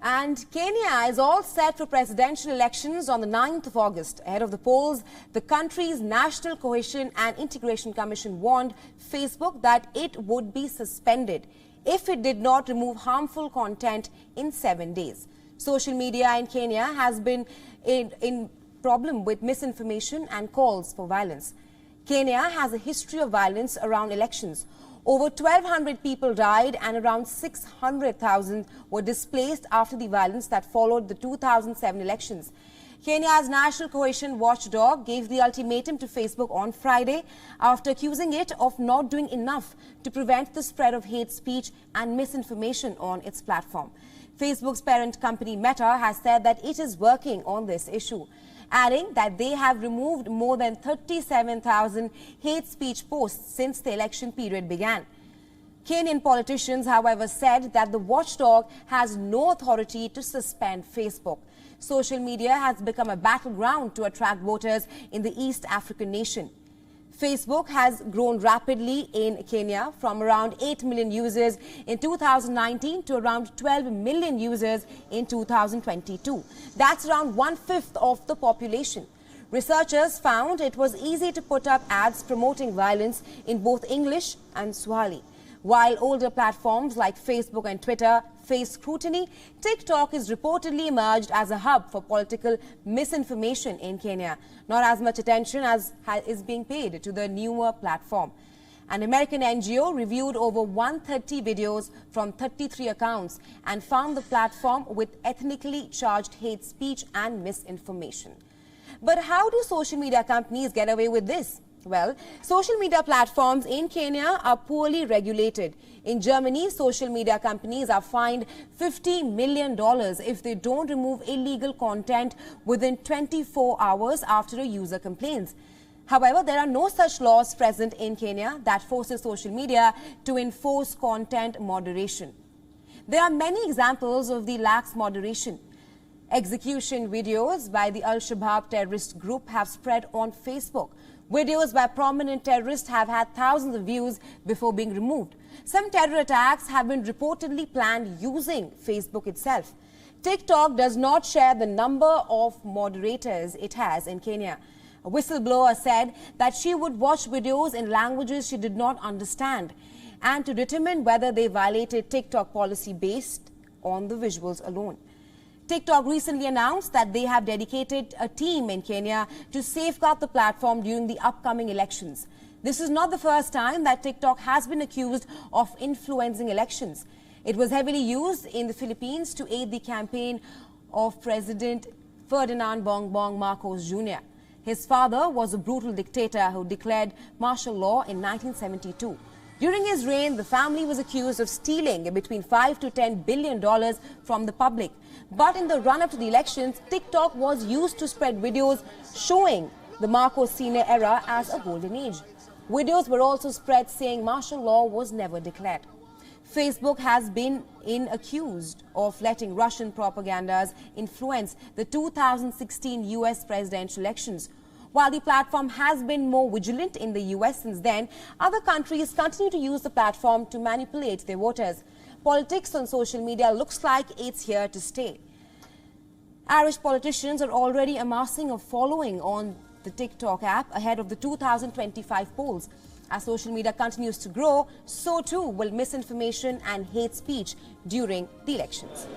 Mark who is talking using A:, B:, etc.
A: And Kenya is all set for presidential elections on the 9th of August. Ahead of the polls, the country's National Cohesion and Integration Commission warned Facebook that it would be suspended if it did not remove harmful content in 7 days. Social media in Kenya has been in problem with misinformation and calls for violence. Kenya has a history of violence around elections. Over 1,200 people died and around 600,000 were displaced after the violence that followed the 2007 elections. Kenya's national cohesion watchdog gave the ultimatum to Facebook on Friday after accusing it of not doing enough to prevent the spread of hate speech and misinformation on its platform. Facebook's parent company Meta has said that it is working on this issue, adding that they have removed more than 37,000 hate speech posts since the election period began. Kenyan politicians, however, said that the watchdog has no authority to suspend Facebook. Social media has become a battleground to attract voters in the East African nation. Facebook has grown rapidly in Kenya from around 8 million users in 2019 to around 12 million users in 2022. That's around 1/5 of the population. Researchers found it was easy to put up ads promoting violence in both English and Swahili. While older platforms like Facebook and Twitter face scrutiny, TikTok is reportedly emerged as a hub for political misinformation in Kenya. Not as much attention as is being paid to the newer platform. An American NGO reviewed over 130 videos from 33 accounts and found the platform with ethnically charged hate speech and misinformation. But how do social media companies get away with this? Well, social media platforms in Kenya are poorly regulated. In Germany, social media companies are fined $50 million if they don't remove illegal content within 24 hours after a user complains. However, there are no such laws present in Kenya that forces social media to enforce content moderation. There are many examples of the lax moderation. Execution videos by the Al-Shabaab terrorist group have spread on Facebook. Videos by prominent terrorists have had thousands of views before being removed. Some terror attacks have been reportedly planned using Facebook itself. TikTok does not share the number of moderators it has in Kenya. A whistleblower said that she would watch videos in languages she did not understand and to determine whether they violated TikTok policy based on the visuals alone. TikTok recently announced that they have dedicated a team in Kenya to safeguard the platform during the upcoming elections. This is not the first time that TikTok has been accused of influencing elections. It was heavily used in the Philippines to aid the campaign of President Ferdinand Bongbong Marcos Jr. His father was a brutal dictator who declared martial law in 1972. During his reign, the family was accused of stealing between $5 to $10 billion from the public. But in the run-up to the elections, TikTok was used to spread videos showing the Marcos Sr. era as a golden age. Videos were also spread saying martial law was never declared. Facebook has been accused of letting Russian propagandas influence the 2016 US presidential elections. While the platform has been more vigilant in the US since then, other countries continue to use the platform to manipulate their voters. Politics on social media looks like it's here to stay. Irish politicians are already amassing a following on the TikTok app ahead of the 2025 polls. As social media continues to grow, so too will misinformation and hate speech during the elections.